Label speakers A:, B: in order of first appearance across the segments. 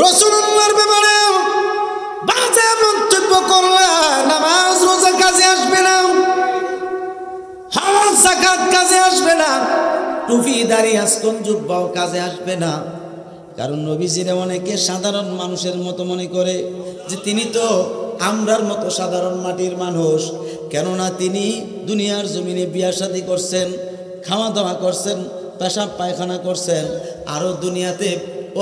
A: রাসূলুল্লাহর ব্যাপারে বাজে মন্তব্য করলে নামাজ রোজা কাজে আসবে না, হজ যাকাত কাজে আসবে না, টুপি দাড়ি আসকন জুব্বাও কাজে আসবে না। কারণ নবীজিরে অনেকে সাধারণ মানুষের মতো মনে করে যে তিনি তো আমরার মতো সাধারণ মাটির মানুষ। কেননা তিনি দুনিয়ার জমিনে বিয়া শাদী করছেন, খাওয়া দাওয়া করছেন, পেশাব পায়খানা করছেন, আরও দুনিয়াতে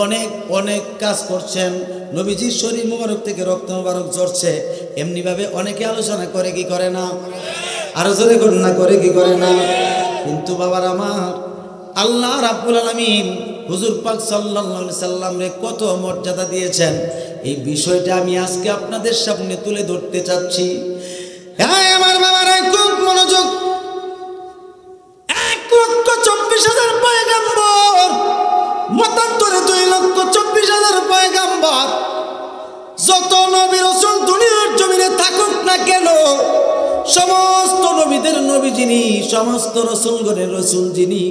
A: অনেক অনেক কাজ করছেন। নবীজির শরীর মুবারক থেকে রক্ত মুবারক ঝরছে। এমনিভাবে অনেকে আলোচনা করে কি করে না? আরো জোরে গণনা করে কি করে না? কিন্তু বাবার আমার আল্লাহ রাব্বুল আলামিন হুজুর পাক সাল্লাল্লাহু আলাইহি সাল্লাম রে কত মর্যাদা দিয়েছেন, এই বিষয়টা আমি আজকে আপনাদের সামনে তুলে ধরতে চাচ্ছি। হ্যাঁ আমার বাবারা খুব মনোযোগ। 1,24,000 পয়গাম্বর, মতান্তরে 2,24,000 পয়গাম্বর, যত নবী রাসূল দুনিয়ার জমিনে থাকুক না কেন, সমস্ত নবীদের নবী যিনি, সমস্ত রাসূলগণের রাসূল যিনি,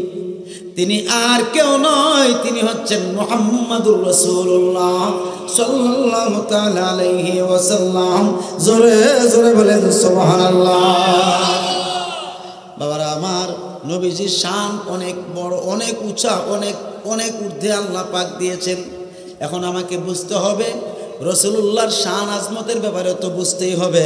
A: তিনি আর কেউ নয়, তিনি হচ্ছেন মুহাম্মাদুর রাসূলুল্লাহ সাল্লাল্লাহু তাআলা আলাইহি ওয়াসাল্লাম। জোরে জোরে বলেন সুবহানাল্লাহ। বাবারা আমার, নবীজির শান অনেক বড়, অনেক উঁচা, অনেক অনেক ঊর্ধ্বে আল্লাহ পাক দিয়েছেন। এখন আমাকে বুঝতে হবে রাসূলুল্লাহর শান আজমতের ব্যাপারে তো বুঝতেই হবে,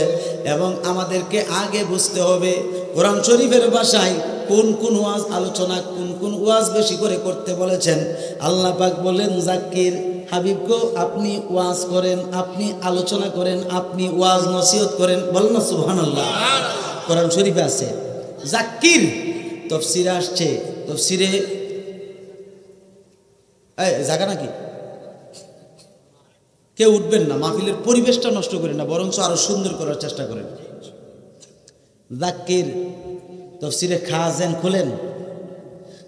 A: এবং আমাদেরকে আগে বুঝতে হবে কোরআন শরীফের ভাষায় কোন কোন ওয়াজ আলোচনা, কোন কোন ওয়াজ বেশি করে করতে বলেছেন। আল্লাহ পাক বলেন, জাকির হাবিব গো, আপনি ওয়াজ করেন, আপনি আলোচনা করেন, আপনি ওয়াজ নসিহত করেন। বলেন না সুবহানাল্লাহ। কোরআন শরীফে আছে জাকির, তাফসীরে আসছে, তাফসীরে জায়গা নাকি কেউ উঠবেন না, মাহফিলের পরিবেশটা নষ্ট করেন না, বরঞ্চ আরো সুন্দর করার চেষ্টা করেন। জাকির তাফসীরে খাজেন খুলেন,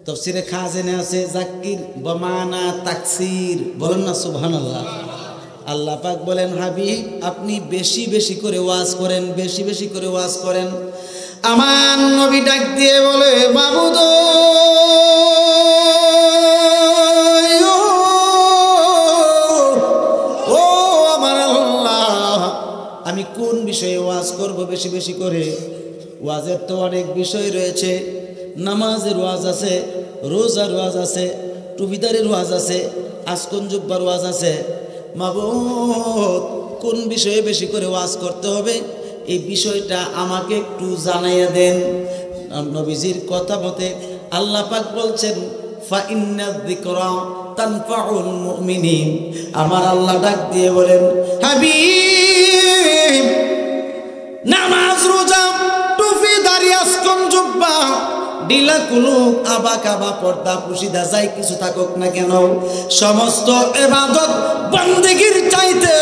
A: তাফসীরে খাজেনে আছে জাকির বমানা তাকসির। বলেন না সুবহানাল্লাহ। আল্লাহ পাক বলেন, হাবিব আপনি বেশি বেশি করে ওয়াজ করেন, বেশি বেশি করে ওয়াজ করেন। আমার নবী ডাক দিয়ে বলে, মাবুদ ও আমার আল্লাহ, আমি কোন বিষয়ে ওয়াজ করব বেশি বেশি করে? ওয়াজের তো অনেক বিষয় রয়েছে, নামাজের ওয়াজ আছে, রোজার ওয়াজ আছে, টুপিদারের ওয়াজ আছে, আসকন জুব্বার ওয়াজ আছে। মাবুদ কোন বিষয়ে বেশি করে ওয়াজ করতে হবে, এই বিষয়টা আমাকে একটু জানাইয়া দেন। নবীজির কথা মতে আল্লাহ পাক বলছেন, ফা ইন্না যিকরা তানফাউল মুমিনিন। আমার আল্লাহ ডাক দিয়ে বলেন, হাবিব নামাজ, রোজা, টুপি, দাড়ি, আসকন জুব্বা, ডিলা কুলুক, আবা কাবা, পর্দা পুশিদা যাই কিছু থাকুক না কেন, সমস্ত ইবাদত বন্দেগীর চাইতে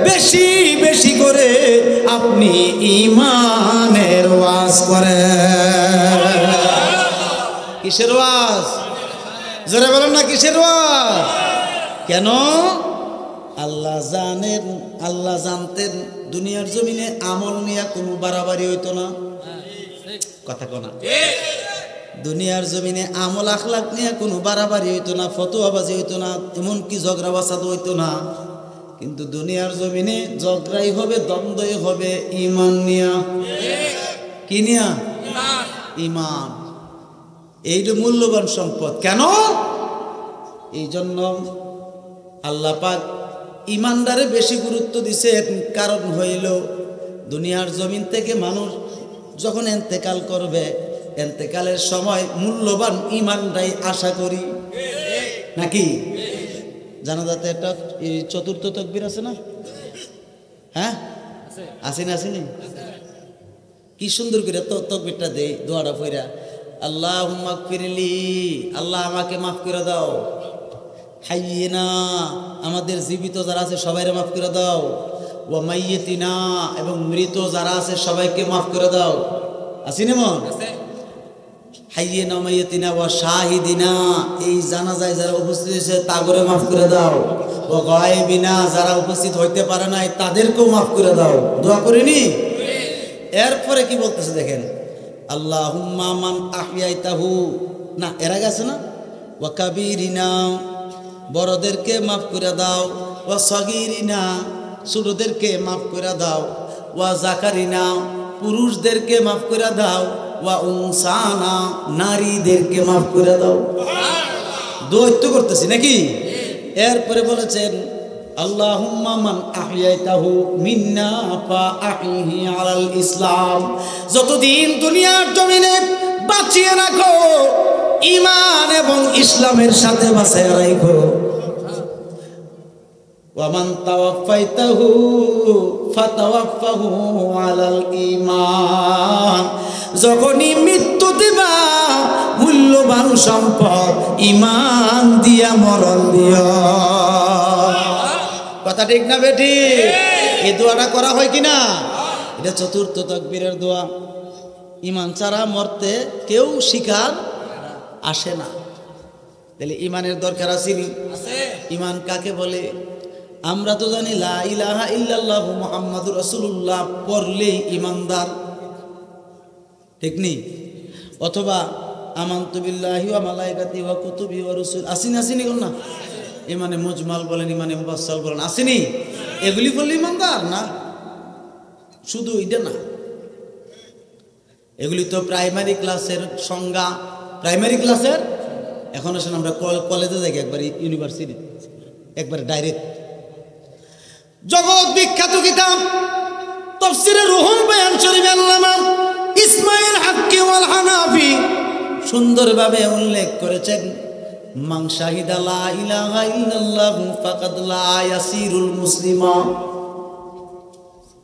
A: বেশি বেশি করে আপনি ঈমানের ওয়াজ করেন। কিসের ওয়াজ? জোরে বলেন না, কিসের ওয়াজ? কেন? আল্লাহ জানেন, আল্লাহ জানতেন দুনিয়ার জমিনে আমল নিয়ে কোনো বাড়াবাড়ি হইতো না। কথা কোনা, দুনিয়ার জমিনে আমল আখলাক নিয়ে কোনো বাড়াবাড়ি হইতো না, ফতোয়াবাজি হইতো না, এমনকি ঝগড়া বাসাদ হইতো না। কিন্তু দুনিয়ার জমিনে ঝগড়াই হবে, দ্বন্দ্বই হবে ঈমান নিয়া। কি নিয়া? ঈমান। এইটা মূল্যবান সম্পদ। কেন? এই জন্য আল্লাহ পাক ঈমানদারে বেশি গুরুত্ব দিছে। কারণ হইল দুনিয়ার জমিন থেকে মানুষ যখন ইন্তেকাল করবে, ইন্তেকালের সময় মূল্যবান ঈমানটাই আশা করি, নাকি? জানাজাতে একটা চতুর্থ তাকবীর আছে না? হ্যাঁ আসেনি, আসেনি? কি সুন্দর করে তাকবীরটা দেই, দোয়াটা পড়া, আল্লাহুম্মা গফিরলি, আল্লাহ আমাকে মাফ করে দাও। হাইয়িনা, আমাদের জীবিত যারা আছে সবাইকে মাফ করে দাও। ওয়া মাইয়িতিনা, এবং মৃত যারা আছে সবাইকে মাফ করে দাও। আসেনি মন? হাইয়িনা মাইয়িতিনা ওয়া শাহিদিনা, এই জানাজায় যারা উপস্থিত হয়েছে তাগরে মাফ করে দাও। ওয়া গায়বিনা, যারা উপস্থিত হইতে পারে নাই তাদেরকেও মাফ করে দাও। দোয়া করিনি? এরপরে কি বলতেছে দেখেন, আল্লাহুম্মা মান আহইয়াইতাহু, না এর আগে আছে না, ওয়া কাবীরিনা, বড়দেরকে মাফ করে দাও, ওয়া সগীরিনা, ছোটদেরকে মাফ করে দাও, ওয়া যাকারিনা, পুরুষদেরকে মাফ করে দাও, ওয়া উনসানা, নারীদেরকে মাফ করে দাও। দোয়া তো করতেছি নাকি? এরপরে বলেছেন আল্লাহুম্মা মান আহইয়াইতাহু মিন্না ফা আহিহি আলাল ইসলাম, যতদিন দুনিয়ার জমিনে বাঁচিয়ে রাখো ঈমান এবং ইসলামের সাথে বাঁচিয়ে রাখো। ওয়া মান তাওয়াফাইতাহু ফাতাওয়াফাহু আলাল ঈমান, যখনই মৃত্যু দিবা মূল্যবান সম্পদ ঈমান দিয়া মরণ দিও। কথা ঠিক না বেটি? এই দোয়াটা করা হয় কিনা? এটা চতুর্থ তাকবীরের দোয়া। ঈমান ছাড়া মরতে কেউ শিকার আসে না। তাহলে ঈমানের দরকার আছে নি? ঈমান কাকে বলে? আমরা তো জানি লা ইলাহা ইল্লাল্লাহু মুহাম্মাদুর রাসূলুল্লাহ পড়লেই ঈমানদার, ঠিক নেই? অথবা আমানতু বিল্লাহি ওয়া মালাইকাতিহি ওয়া কুতুবিহি ওয়া রুসুল আসেনি না? ইমানে মুজমাল বলেন, ইমানে মুফাসসাল বলেন, আসেনি? এগুলি বললে ঈমানদার না? শুধু এটা না, এগুলি তো প্রাইমারি ক্লাসের সংজ্ঞা, প্রাইমারি ক্লাসের। এখন আসেন আমরা কলেজে যাই, একবার ইউনিভার্সিটি, একবার ডাইরেক্ট। জগৎ বিখ্যাত কিতাব তাফসীরে রুহুল বায়ান শরীফ আল্লামা ইসমাঈল হাক্কি ওয়াল হানাফি সুন্দরভাবে উল্লেখ করেছেন, মান শাহিদা লা ইলাহা ইল্লাল্লাহু ফাকাদ লা ইয়াসিরুল মুসলিমা।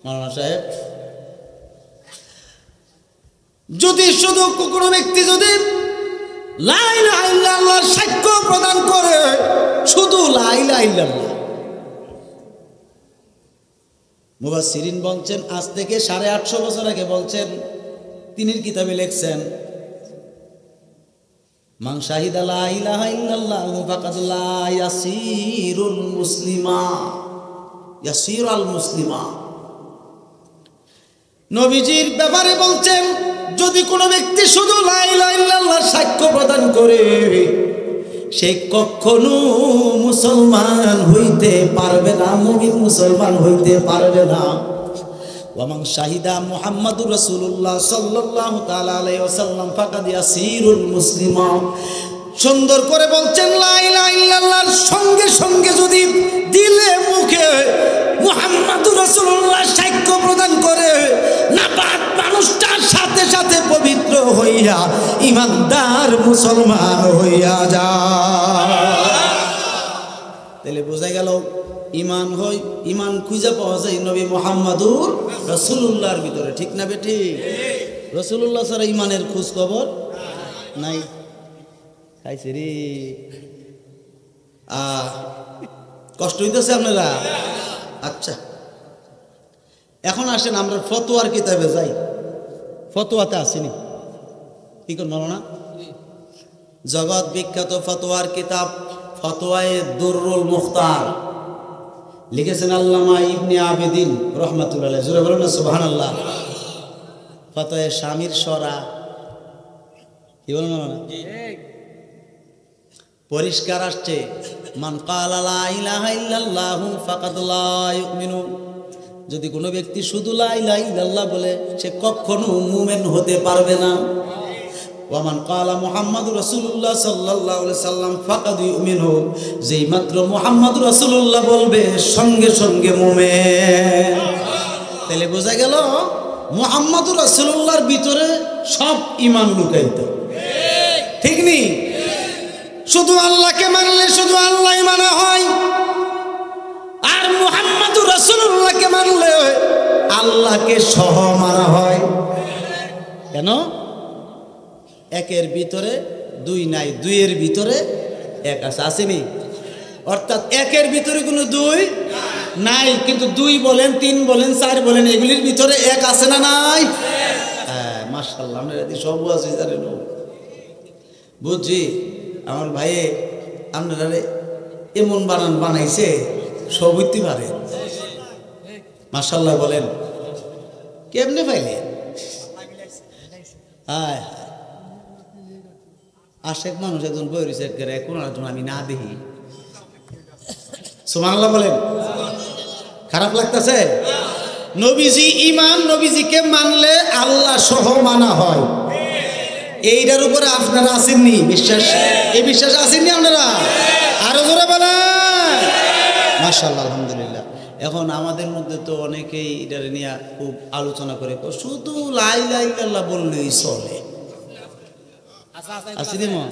A: মাওলানা সাহেব, যদি শুধু কোনো ব্যক্তি যদি লা ইলাহা ইল্লাল্লাহর সাক্ষ্য প্রদান করে, শুধু লা ইলাহা ইল্লাল্লাহ, মুফাসসিরিন বলছেন আজ থেকে 850 বছর আগে বলছেন, তিনির কিতাবে লিখছেন, মান শাহিদা লা ইলাহা ইল্লাল্লাহু ফাকাদ লা ইয়াসিরুল মুসলিমা, ইয়াসিরুল মুসলিমা। নবীজির ব্যাপারে বলছেন, যদি কোনো ব্যক্তি শুধু লা ইলাহা ইল্লাল্লাহর সাক্ষ্য প্রদান করে, সে কখনো মুসলমান হইতে পারবে না, মুমিন মুসলমান হইতে পারবে না। ওয়া মান শাহিদা মুহাম্মাদুর রাসূলুল্লাহ সাল্লাল্লাহু তাআলা আলাইহি ওয়াসাল্লাম ফাকাদ ইয়াসিরুল মুসলিমা। সুন্দর করে বলছেন, লা ইলাহা ইল্লাল্লাহর সঙ্গে সঙ্গে যদি দিলে মুখে মুহাম্মাদুর রাসূলুল্লাহ সাক্ষ্য প্রদান করে, নাপাক মানুষটার সাথে সাথে পবিত্র হইয়া ঈমানদার মুসলমান হইয়া যায়। তাহলে বোঝা গেল ঈমান হয়, ঈমান খুঁজে পাওয়া যায় নবী মুহাম্মাদুর রাসূলুল্লাহর ভিতরে, ঠিক না বেটি? রাসূলুল্লাহ ছাড়া ঈমানের খোঁজ খবর নাই। খাইছে রে, কষ্ট হইতেছে আপনারা? আচ্ছা, এখন আসেন আমরা ফতোয়ার কিতাবে যাই। ফতোয়াতে আসেনি, কি করবো না? জগৎ বিখ্যাত ফতোয়ার কিতাব ফতোয়ায়ে দুররুল মুখতার, লিখেছেন আল্লামা ইবনে আবিদিন রহমাতুল্লাহ আলাইহি। জোরে বলুন না সুবহানাল্লাহ। ফতোয়ায়ে স্বামীর সরা, কি বলুন না? পরিষ্কার আসছে, মান ক্বালা লা ইলাহা ইল্লাল্লাহু ফাকাদ লা ইউমিনু, যদি কোনো ব্যক্তি শুধু লা ইলাহা ইল্লাল্লাহ বলে, সে কখনো মুমিন হতে পারবে না। ওয়া মান ক্বালা মুহাম্মাদুর রাসূলুল্লাহ সাল্লাল্লাহু আলাইহি সাল্লাম ফাকাদ ইউমিনু, যেই মাত্র মুহাম্মাদুর রাসূলুল্লাহ বলবে সঙ্গে সঙ্গে মুমিন। তাহলে বোঝা গেল মুহাম্মাদুর রাসূলুল্লাহর ভিতরে সব ঈমান লুকায়িত, ঠিক নেই? শুধু আল্লাহকে মানলে শুধু আল্লাহ মানা হয়, আর মুহাম্মাদুর রাসূলুল্লাহকে মানলে আল্লাহকে সহ মানা হয়। কেন? একের ভিতরে দুই নাই, দুইয়ের ভিতরে এক আছে, আসেনি? অর্থাৎ একের ভিতরে কোনো দুই নাই, কিন্তু দুই বলেন, তিন বলেন, চার বলেন, এগুলির ভিতরে এক আছে না নাই? হ্যাঁ, মাশাআল্লাহ, আমরা যদি সব আছে জানেন, বুঝছি। আমার ভাইয়ে আপনারা এমন বানাইছে, সব হইতে পারে, মাশাআল্লাহ বলেন। কেমনে পাইলে? হ্যাঁ, আশেক মানুষ একজন বই রয়েছে, কোন আমি না দেখি, সুবহানাল্লাহ বলেন। খারাপ লাগতেছে? নবীজি ঈমান, নবীজিকে মানলে আল্লাহ সহ মানা হয়। এইটার উপরে আপনারা আসেননি বিশ্বাস? এই বিশ্বাস আসেননি আপনারা? আরো জোরে বলেন মাশাআল্লাহ, আলহামদুলিল্লাহ। এখন আমাদের মধ্যে তো অনেকেই এটার নিয়ে খুব আলোচনা করে, শুধু লা ইলাহা ইল্লাল্লাহ বললেই চলে। আসেনি মা?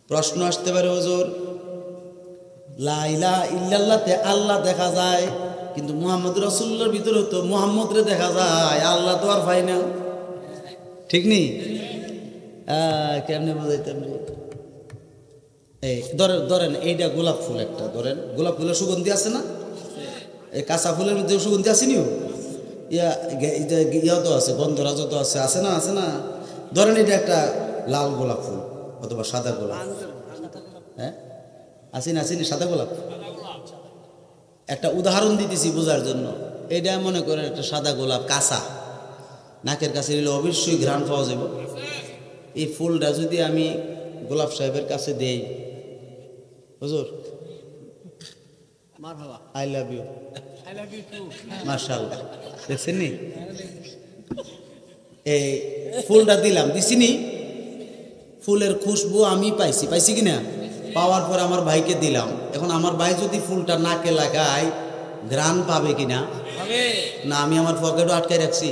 A: প্রশ্ন আসতে পারে, হুজুর লা ইলাহা ইল্লাল্লাহতে আল্লাহ দেখা যায়, কিন্তু মুহাম্মদ রাসূলুল্লাহর ভিতরে তো মুহাম্মদরে দেখা যায়, আল্লাহ তো আর পাই না। ঠিক নেই? কেমনে বোঝাইতাম রে? এই ধরেন এইটা গোলাপ ফুল একটা, ধরেন গোলাপ ফুলের সুগন্ধি আছে না? এই কাঁচা ফুলের মধ্যে সুগন্ধি আসেনিও, ইয়া তো আছে, গন্ধরাজ তো আছে, আছে না? আছে না? ধরেন এটা একটা লাল গোলাপ ফুল অথবা সাদা গোলাপ, হ্যাঁ আসেনি? আসেনি সাদা গোলাপ? একটা উদাহরণ দিতেছি বোঝার জন্য। এটা মনে করেন একটা সাদা গোলাপ, কাঁচা, নাকের কাছে নিলে অবশ্যই ঘ্রাণ পাওয়া যাব। এই ফুলটা যদি আমি গোলাপ সাহেবের কাছে দেই, হুজুর আই লাভ ইউ, মাশাআল্লাহ, দেখছেন নি? এই ফুলটা দিলাম, দিছিনি? ফুলের খুশবু আমি পাইছি কিনা? পাওয়ার পর আমার ভাইকে দিলাম। এখন আমার ভাই যদি ফুলটা নাকে লাগায়, ঘ্রাণ পাবে কিনা? না আমি আমার পকেটও আটকায় রাখছি,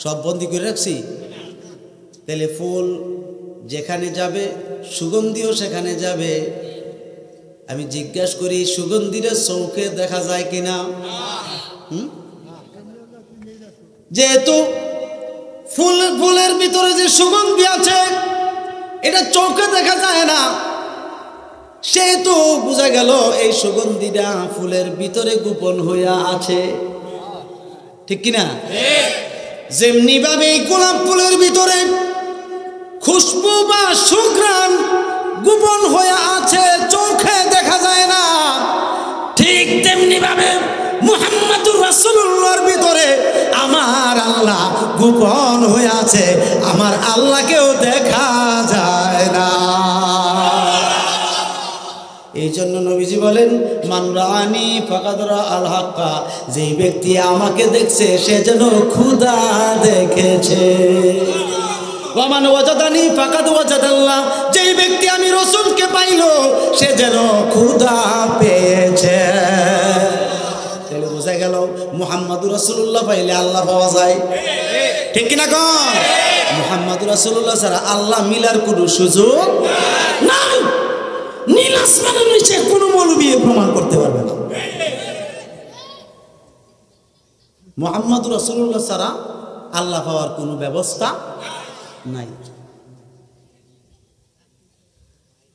A: সব বন্দি করে রাখছি। তাহলে ফুল যেখানে যাবে সুগন্ধিও সেখানে যাবে। আমি জিজ্ঞাসা করি, সুগন্ধিটা চোখে দেখা যায় কিনা? যেহেতু ফুলের ভিতরে যে সুগন্ধি আছে এটা চোখে দেখা যায় না, সেহেতু বোঝা গেল এই সুগন্ধিটা ফুলের ভিতরে গোপন হইয়া আছে। ঠিক কিনা? যেমনি ভাবে এই গোলাপ ফুলের ভিতরে খুশবু বা সুঘ্রাণ গোপন হইয়া আছে, চোখে দেখা যায় না, ঠিক তেমনি ভাবে মুহাম্মদুর রাসূলুল্লাহর ভিতরে আমার আল্লাহ গোপন হয়ে আছে, আমার আল্লাহকেও দেখা যায় না। এই জন্য নবীজি বলেন, মান রাআনি ফাকাদ রাআল হাক্কা, যেই ব্যক্তি আমাকে দেখছে সে যেন খোদা দেখেছে। ওয়া মান ওয়াজাদানি ফাকাদ ওয়াজাদাল্লাহ, যেই ব্যক্তি আমি রাসূলকে পাইল সে যেন খোদা পেয়েছে। তাহলে বোঝা গেল মুহাম্মদুর রাসূলুল্লাহ পাইলে আল্লাহ পাওয়া যায়। ঠিক কিনা কোন? মুহাম্মদুর রাসূলুল্লাহ ছাড়া আল্লাহ মিলার কোনো সুযোগ নাই। নীল আসমানের নিচে কোনো মৌলবী প্রমাণ করতে পারবে না। মুহাম্মদুর রাসূলুল্লাহ ছাড়া আল্লাহ পাওয়ার কোনো ব্যবস্থা নাই।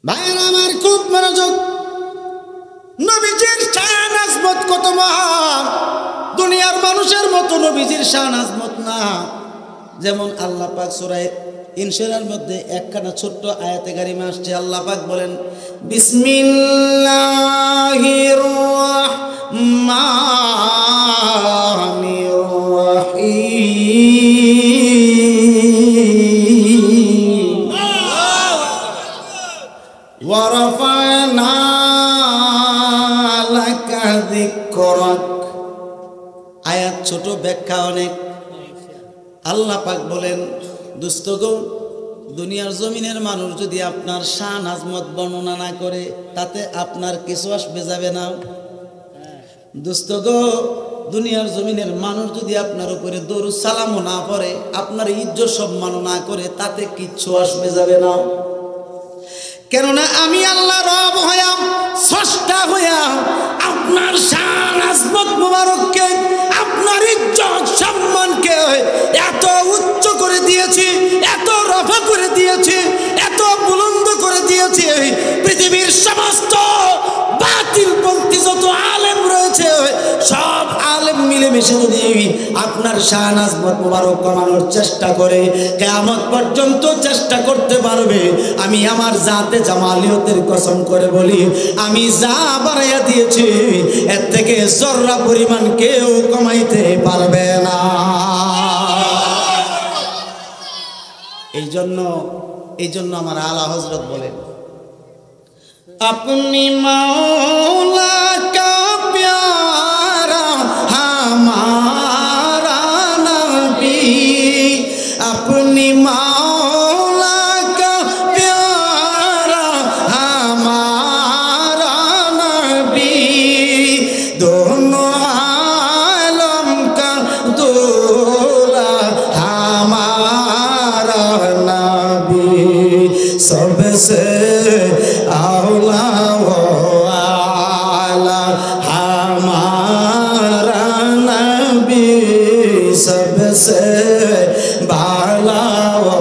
A: ভাইরা আমার খুব মনোযোগ, নবীজির শান আজমত কত মহান, দুনিয়ার মানুষের মতো নবীজির শান আজমত না। যেমন আল্লাহ পাক সূরা ইনশিরার মধ্যে একখানা ছোট্ট আয়াতে কারিমা আসছে। আল্লাহ পাক বলেন, বিসমিল্লাহির রাহমানির রাহিম, ওয়া রাফা'না লাকা যিকরাক। আয়াত ছোট, ব্যাখ্যা অনেক। আল্লাহ পাক বলেন, দোস্তগণ, দুনিয়ার জমিনের মানুষ যদি আপনার শান আজমত বর্ণনা না করে তাতে আপনার কিছু আসবে যাবে না। দোস্তগণ, দুনিয়ার জমিনের মানুষ যদি আপনার উপরে দরুদ সালামও না পড়ে, আপনার ইজ্জত সম্মানও না করে, তাতে কিচ্ছু আসবে যাবে না। কেননা আমি আল্লাহ রব হইয়া, স্রষ্টা হইয়া আপনার শান আজমত মুবারককে, আপনার ইজ্জত সম্মানকে এত উচ্চ করে দিয়েছি, এত রফা করে দিয়েছি, এত বুলন্দ করে দিয়েছি, পৃথিবীর সমস্ত বাতিলপন্থী যত আলেম রয়েছে সব আলেম মিলেমিশে যদি আপনার শান আজমত মুবারক কমানোর চেষ্টা করে, কিয়ামত পর্যন্ত চেষ্টা করতে পারবে, আমি আমার জাতে জামালিয়তের কসম করে বলি, আমি যা বাড়াইয়া দিয়েছি এর থেকে জররা পরিমাণ কেউ কমাইতে পারবে না। এই জন্য আমার আলা হযরত বলেন, अपनी मौला का प्यारा हमारा नबी, अपनी मौला का प्यारा हमारा नबी, दोनों आलम का दूल्हा हमारा नबी, सबसे आला वो आला हमारा नबी, सबसे बाला वो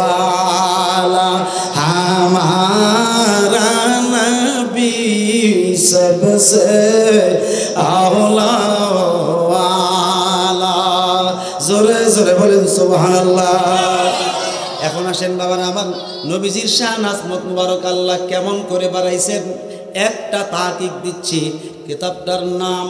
A: आला हमारा नबी, सबसे आला वो आला। जोरे जोरे बोलें सुबहानाल्लाह। এখন আসেন বাবারা আমার, নবীজির শান আজমত মুবারক আল্লাহ কেমন করে বাড়াইছেন একটা তাহকিক দিচ্ছি। কিতাবটার নাম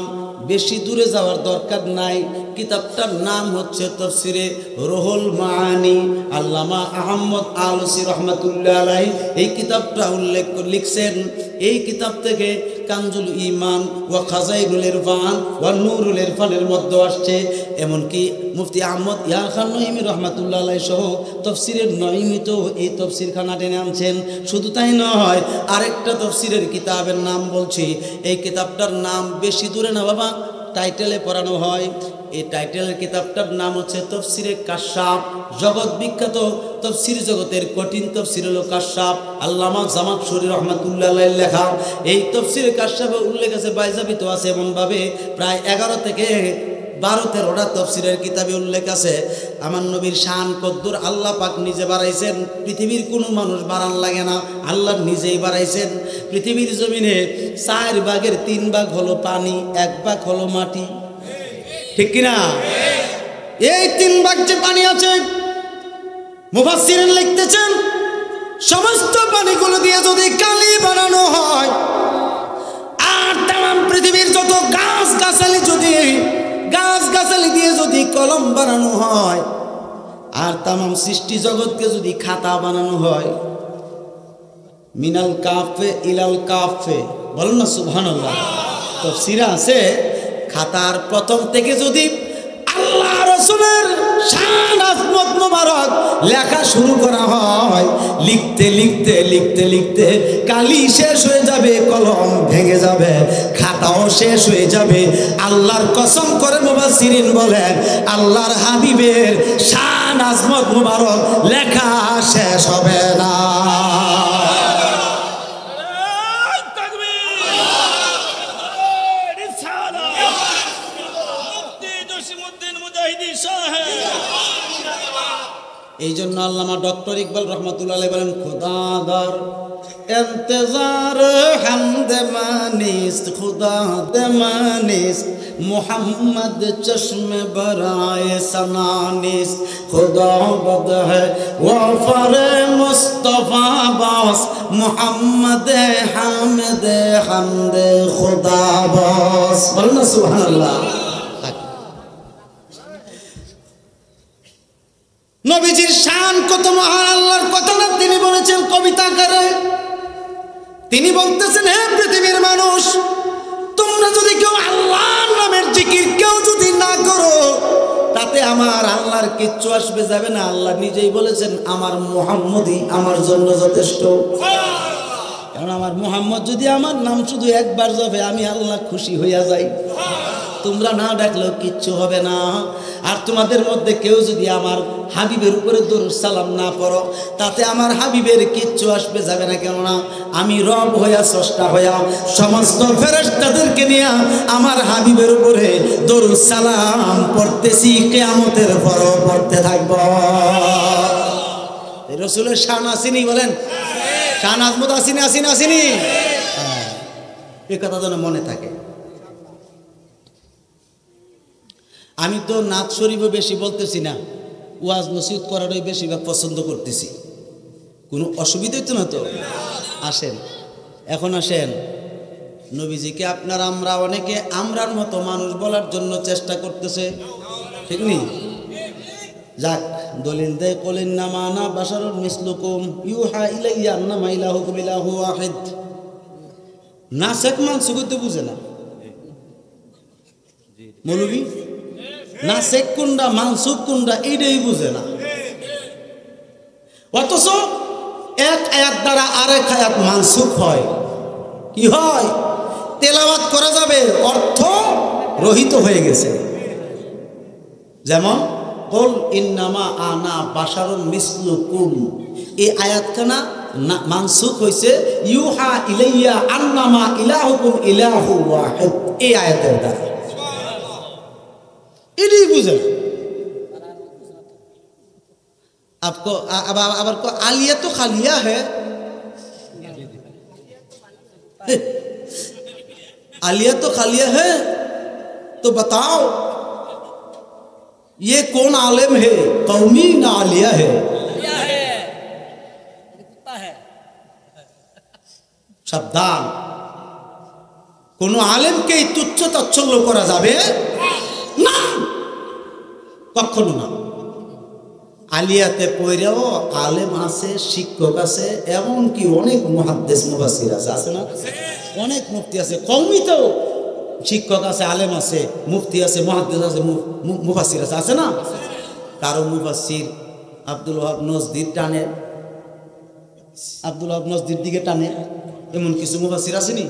A: বেশি দূরে যাওয়ার দরকার নাই, কিতাবটার নাম হচ্ছে তাফসিরে রুহুল মাআনি। আল্লামা আহমদ আলুসি রহমাতুল্লাহ আলাইহি এই কিতাবটা উল্লেখ লিখছেন। এই কিতাব থেকে কানজুল ঈমান ওয়া খাজাইনুল ইরফান ওয়া নূরুল ইরফানের মধ্যে আসছে। এমনকি মুফতি আহমদ ইয়ার খান নঈমি রহমাতুল্লাহ আলাইহি সহ তাফসিরের নঈমিত এই তাফসিরখানা টেনে আনছেন। শুধু তাই নয়, আরেকটা তাফসিরের কিতাবের নাম বলছি। এই কিতাবটার নাম বেশি দূরে না বাবা, টাইটেলে পড়ানো হয়। এই টাইটেলের কিতাবটার নাম হচ্ছে তাফসিরে কাশশাফ। জগৎ বিখ্যাত তাফসির জগতের কঠিন তাফসির হলো কাশশাফ, আল্লামা জামাখশরী রাহমাতুল্লাহ আলাইহির লেখা। এই তাফসিরে কাশশাফে উল্লেখ আছে, বাইজাবিত আছে এমনভাবে প্রায় 11 থেকে 12-13টা তাফসিরের কিতাবে উল্লেখ আছে। আমার নবীর শান কদ্দুর আল্লাহ পাক নিজে বাড়াইছেন, পৃথিবীর কোনো মানুষ বাড়ান লাগে না, আল্লাহ নিজেই বাড়াইছেন। পৃথিবীর জমিনে 4 ভাগের 3 ভাগ হলো পানি, 1 ভাগ হলো মাটি, ঠিক কিনা? এই 3 ভাগ যে পানি আছে, মুফাসসিরিন লিখতেছেন সমস্ত পানিগুলো দিয়ে যদি কালি বানানো হয়, আর তাম পৃথিবীর যত গাছ গাছালি দিয়ে যদি কলম বানানো হয়, আর তাম সৃষ্টি জগৎকে যদি খাতা বানানো হয়, মিনাল কাফে ইলাল কাফে, বলেন না সুবহানাল্লাহ। তাফসীরে আছে খাতার প্রথম থেকে যদি আল্লাহ রাসূলের শান আজমত মুবারক লেখা শুরু করা হয়, লিখতে লিখতে লিখতে লিখতে কালি শেষ হয়ে যাবে, কলম ভেঙে যাবে, খাতাও শেষ হয়ে যাবে। আল্লাহর কসম করে মুফাসসিরিন বলেন আল্লাহর হাবিবের শান আজমত মুবারক লেখা শেষ হবে না। এই জন্য আল্লামা ডক্টর ইকবাল রহমাতুল্লাহ আলাইহি বলেন খুদাদার ইন্তজার হামদে মানিস, খুদা দে মানিস মোহাম্মদ চশমে বরায়ে সনানিস, খুদা বদ হ্যায় ওয়াফারে মুস্তাফা বাস মোহাম্মদ হামিদ হামদে খুদা বাস। বলুন সুবহানাল্লাহ। নবীজির শান কত মহান, আল্লাহর কথা না তিনি বলেছেন কবিতা আকারে। তিনি বলতেছেন হে পৃথিবীর মানুষ, তোমরা যদি কেউ আল্লাহর নামের জিকির কেউ যদি না করো, তাতে আমার আল্লাহর কিচ্ছু আসবে যাবে না। আল্লাহ নিজেই বলেছেন আমার মুহাম্মদই আমার জন্য যথেষ্ট। কারণ আমার মুহাম্মদ যদি আমার নাম শুধু একবার জপে, আমি আল্লাহ খুশি হইয়া যাই। তোমরা না ডাকলেও কিচ্ছু হবে না। আর তোমাদের মধ্যে কেউ যদি আমার হাবিবের উপরে দরুদ সালাম না পড়ো, তাতে আমার হাবিবের কিচ্ছু আসবে যাবে না। কেননা আমি রব হইয়া স্রষ্টা হইয়া সমস্ত ফেরেশতাদেরকে নিয়ে আমার হাবিবের উপরে দরুদ সালাম পড়তেছি, কিয়ামতের পরও পড়তে থাকব। রাসূলের শান আসেনি, বলেন শান আজমত আসেনি, আসেনি আসেনি, এই কথা যেন মনে থাকে। আমি তো নাত শরীফও বেশি বলতেছি না, ওয়াজ নসিহত করারই বেশিরভাগ পছন্দ করতেছি। কোনো অসুবিধা হতো না তো? আসেন এখন আসেন, নবীজিকে আপনার আমরা অনেকে আমরার মতো মানুষ বলার জন্য চেষ্টা করতেছে, ঠিক নেই? যাক, দলিল দেয় কলিন নামানা বাশারুন মিসলুকুম ইউহা ইলাইয়া আন্নামা ইলাহুকুম ইলাহু ওয়াহিদ। নাসেক মানসুক তো বুঝে না মৌলভী, নাসেক কোনটা মানসুক কোনটা এইটাই বুঝে না। অথচ এক আয়াত দ্বারা আরেক আয়াত মানসুখ হয়, কি হয়? তেলাওয়াত করা যাবে, অর্থ রহিত হয়ে গেছে। যেমন কুল ইন্নামা আনা বাশারুন মিসলুকুম, এই আয়াতখানা মানসুখ হয়েছে ইউহা ইলাইয়া আন্নামা ইলাহুকুম ইলাহু ওয়াহিদ, এই আয়াতের দ্বারা। এটাই বুঝে आपको अब को आलिया तो खालिया है, आलिया तो खालिया है, तो बताओ ये कौन आलिम है? कौमी ना आलिया है। সাবধান, কোন আলেমকে তুচ্ছ তাচ্ছল্য করা যাবে না, কখনো না। আলিয়াতে পড়েও আলেম আছে, শিক্ষক আছে, এমনকি অনেক মুহাদ্দিস মুফাসসির আছে না? অনেক মুফতি আছে। কওমিতেও শিক্ষক আছে, আলেম আছে, মুফতি আছে, মুহাদ্দিস আছে, মুফাসসির আছে না? কারো মুফাসসির আব্দুল ওয়াহাব নজদির টানে, আব্দুল ওয়াহাব নজদির দিকে টানে, এমন কিছু মুফাসসির আসেনি?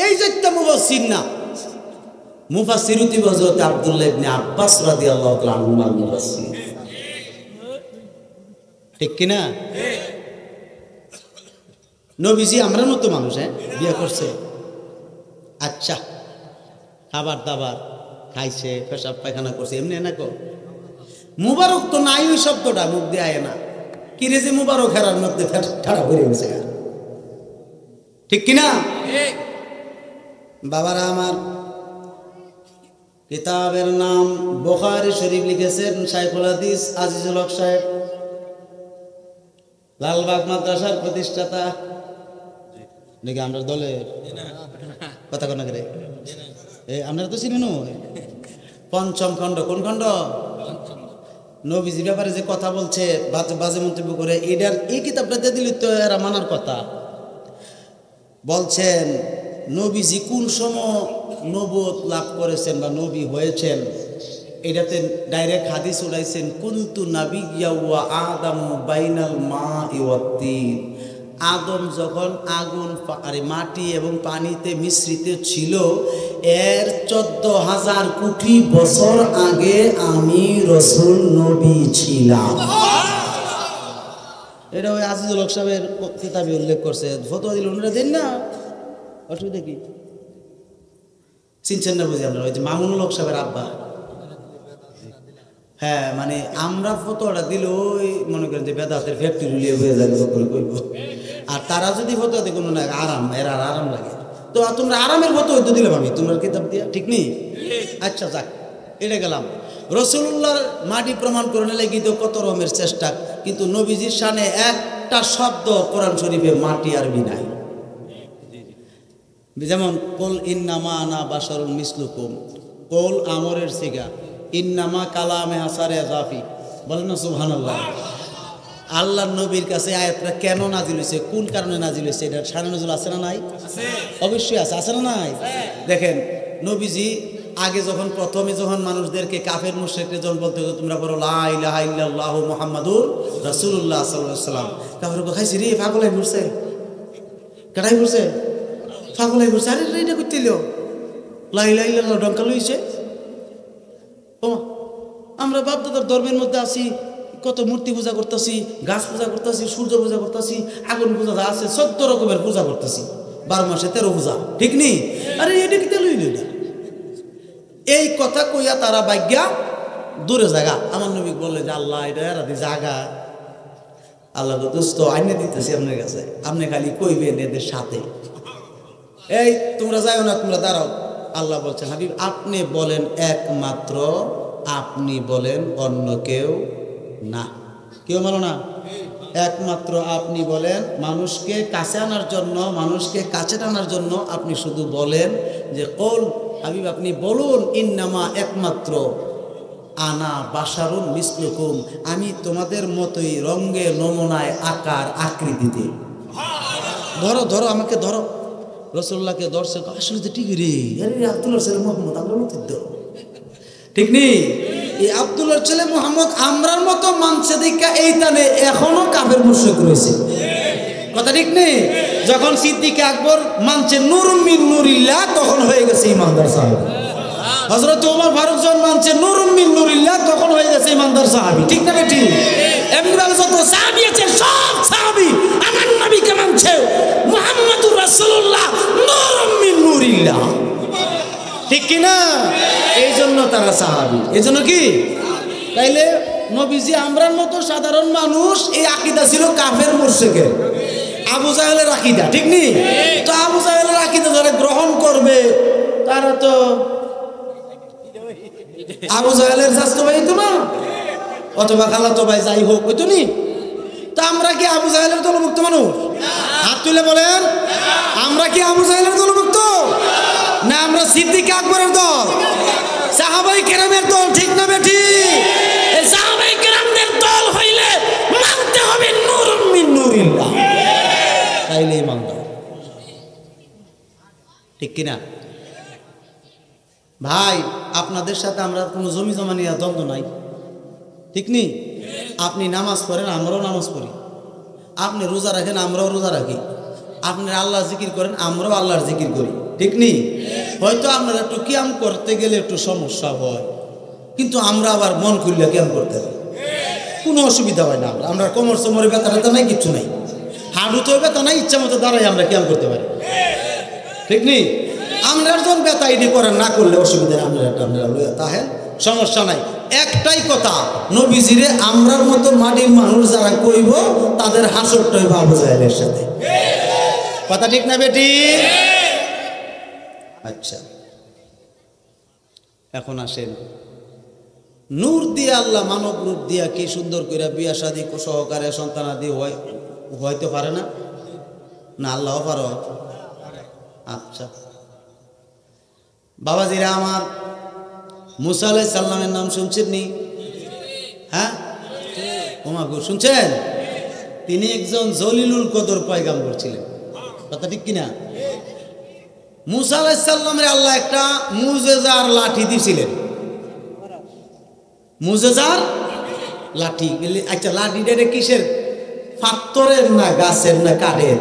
A: এই যে একটা মুফাসসির না, মুফাসসির হযরত আব্দুল্লাহ ইবনে আব্বাস রাদিয়াল্লাহু তাআলা আনহুমার মুফাসসির, ঠিক কিনা? নবীজি আমরা মতো মানুষ, বিয়ে করছে, আচ্ছা খাবার দাবার খাইছে, পেশাব পায়খানা করছে, এমনি না কো মুবারক তো নাই, ওই শব্দটা মুখ দিয়ে আয় না, কিরে যে মুবারক হেরার মধ্যে ঠাড়া ভরে গেছে, ঠিক কিনা? বাবারা আমার, কিতাবের নাম বুখারী শরীফ লিখেছেন শাইখুল হাদিস আজিজুল হক সাহেব, লালবাগ মাদ্রাসার প্রতিষ্ঠাতা। নাকি আমরা দলের কথা কোন করে আমরা তো চিনি নয়। পঞ্চম খণ্ড, কোন খণ্ড? নবীজি ব্যাপারে যে কথা বলছে, বাজে মন্তব্য করে, এটার এই কিতাবটা দিয়ে দিলে তো এরা মানার কথা। বলছেন নবীজি কোন সময় নবুয়ত লাভ করেছেন বা নবী হয়েছেন, এটাতে ডাইরেক্ট হাদিস উড়াইছেন, কুনতু নাবিয়্যা ওয়া আদামু বাইনাল মা'i ওয়াত তিন। আদম যখন আগুন আর মাটি এবং পানিতে মিশ্রিত ছিল, এর 14,000 কোটি বছর আগে আমি রাসূল নবী ছিলাম। এটা ওই আজিজুল হক সাহেবের কিতাবে উল্লেখ করছে। ফতোয়া দিল ওনারা দেন না, অসুবিধা কি? চিনছেন না বুঝি? আমরা ওই যে মামুনুল হক সাহেবের আব্বা, হ্যাঁ, মানে আমরা ফতোয়াটা দিল ওই মনে করেন যে বেদাতের ফ্যাক্টরি লিয়ে হয়ে যাবে করে কইব। আর তারা যদি ফতোয়া দিয়ে কোনো না আরাম, এর আর আরাম লাগে, তো তোমরা আরামের ফতোয়া তো দিলাম আমি, তোমরা কিতাব দিয়া, ঠিক নেই? আচ্ছা যাক, এটা গেলাম। রাসূলুল্লাহর মাটি প্রমাণ করে লাগি তো কত রকমের চেষ্টা, কিন্তু নবীজির শানে একটা শব্দ কোরআন শরীফে মাটি আরবি নাই। যেমন কুল ইন্নামা আনা বাশারুন মিসলুকুম, কুল আমরের সিগা, ইন্নামা কালামে হাসারে জাফি, বলেন না সুবহানাল্লাহ। আল্লাহর নবীর কাছে আয়াতটা কেন নাজিল হয়েছে, কোন কারণে নাজিল হয়েছে, এটা শানে নজুল আছে না নাই? অবশ্যই আছে, আছে না নাই? দেখেন নবীজি আগে যখন প্রথমে যখন মানুষদেরকে কাফের মুশরিকদের যখন বলতে হতো তোমরা বলো লা ইলাহা ইল্লাল্লাহু মুহাম্মাদুর রাসূলুল্লাহ সাল্লাল্লাহু আলাইহি ওয়াসাল্লাম, কাফের খাইছি রে, পাগলাই ঘুরছে, কাটাই ঘুরছে, পাগলাই ঘুরছে, আরে এটা করতে লিও লা ইলাহা ইল্লাল্লাহ ডঙ্কা লইছে। ও আমরা বাপদাদার ধর্মের মধ্যে আছি, কত মূর্তি পূজা করতেছি, গাছ পূজা করতেছি, সূর্য পূজা করতেছি, আগুন পূজা আছে, 14 রকমের পূজা করতেছি, 12 মাসে 13 পূজা, ঠিক নেই? আরে এটা কি লইল? এটা এই কথা কইয়া তারা ভাগ্যা দূরে জায়গা। আমার নবী বললে যে আল্লাহ এটা এরা দি জায়গা, আল্লাহ তো দোস্ত আইনে দিতেছি আপনার কাছে, আপনি খালি কইবেন এদের সাথে, এই তোমরা যাও না, তোমরা দাঁড়াও। আল্লাহ বলছেন হাবিব আপনি বলেন একমাত্র আপনি বলেন, অন্য কেউ না, কেউ মানো না, একমাত্র আপনি বলেন। মানুষকে কাছে আনার জন্য, মানুষকে কাছে টানার জন্য আপনি শুধু বলেন যে কুল হাবিব আপনি বলুন ইন্নামা একমাত্র আনা বাশারুন মিসলুকুম, আমি তোমাদের মতোই রঙে নমুনায় আকার আকৃতিতে। ধরো ধরো আমাকে ধরো, রসুল্লাহকে দর্শক আসলে তো ঠিক রে, আরে আব্দুল্লাহ ছেলে মোহাম্মদ আমরা মতো ঠিক নেই। এই আব্দুল্লাহর ছেলে মোহাম্মদ আমরার মতো মানছে দেখা এই তানে এখনো কাফের মুশরিক রয়েছে, কথা ঠিক নেই। যখন সিদ্দিক আকবর মানছে নূরুম মিন নূরিল্লাহ, তখন হয়ে গেছে ইমানদার সাহাবী। হযরত ওমর ফারুক যখন মানছে নূরুম মিন নূরিল্লাহ, তখন হয়ে গেছে ইমানদার সাহাবী, ঠিক না ঠিক? এমনি ভাবে যত সাহাবী আছে সব সাহাবী আমার নবীকে মানছে, মুহাম্মাদুর রাসূলুল্লাহ নূরুম মিন নূরিল্লাহ, ঠিক কি না? এই জন্য তারা সাহাবী। এই জন্য কি তাইলে নবীজি আমরার মতো সাধারণ মানুষ, এই আকীদা ছিল কাফের মুশরিকের, আবু জাহেলের আকীদা, ঠিক নি? তো আবু জাহেলের আকীদা যারা গ্রহণ করবে তারা তো আবু জাহেলের চাচতো ভাই তো না, অথবা খালাতো ভাই, যাই হোক ওই তো নি। তো আমরা কি আবু জাহেলের দলভুক্ত মানুষ? হাত তুলে বলেন, আমরা কি আবু জাহেলের দলভুক্ত? না, আমরা সিদ্দিক আকবরের দল, সাহাবায়ে কেরামের দল, ঠিক না বেটি? এই সাহাবায়ে কেরামদের দল হইলে মানতে হবে নূরুম মিন নূরিল্লাহ, তাইলে ইমানদার, ঠিক কিনা ভাই? আপনাদের সাথে আমরা কোনো জমি জমা নিয়ে দ্বন্দ্ব নাই, ঠিক নি? আপনি নামাজ পড়েন, আমরাও নামাজ পড়ি। আপনি রোজা রাখেন, আমরাও রোজা রাখি। আপনি আল্লাহ জিকির করেন, আমরাও আল্লাহর জিকির করি, ঠিক নি? হয়তো আপনারা একটু কিয়াম করতে গেলে একটু সমস্যা হয়, কিন্তু আমরা আবার মন খুললে কিয়াম করতে পারি, কোনো অসুবিধা হয় না। আমরা কোমর সোমরে ব্যথা ব্যথা নাই, কিচ্ছু নাই, হাঁটুতেও ব্যথা নাই, ইচ্ছা মতো দাঁড়াই আমরা কিয়াম করতে পারি, ঠিক নি? আমরা যখন ব্যথা এটি করেন, না করলে অসুবিধা আমরা তাহে সমস্যা নাই। একটাই কথা, নবীজিরে আমরার মতো মাটির মানুষ যারা কইব তাদের হাসরটা হইব আবু জাহেলের সাথে, কথা ঠিক না বেটি? আচ্ছা, এখন আসেন, নূর দিয়ে আল্লাহ মানব রূপ দিয়া কি সুন্দর করে বিয়া শাদী সহকারে সন্তানাদি হইতে পারে না? না আল্লাহ পারো? আচ্ছা বাবাজিরা আমার, মুসা আলাইহিস সালামের নাম শুনছেন নি? হ্যাঁ, ওমাগো শুনছেন? তিনি একজন জলিলুল কদর পয়গাম্বর ছিলেন, কথা ঠিক কিনা? মুসা আলাইহিস সালামের আল্লাহ একটা মুজেজার লাঠি দিয়েছিলেন, মুজেজার লাঠি। আচ্ছা, লাঠিটা কিসের? পাথরের না গাছের না কাঠের?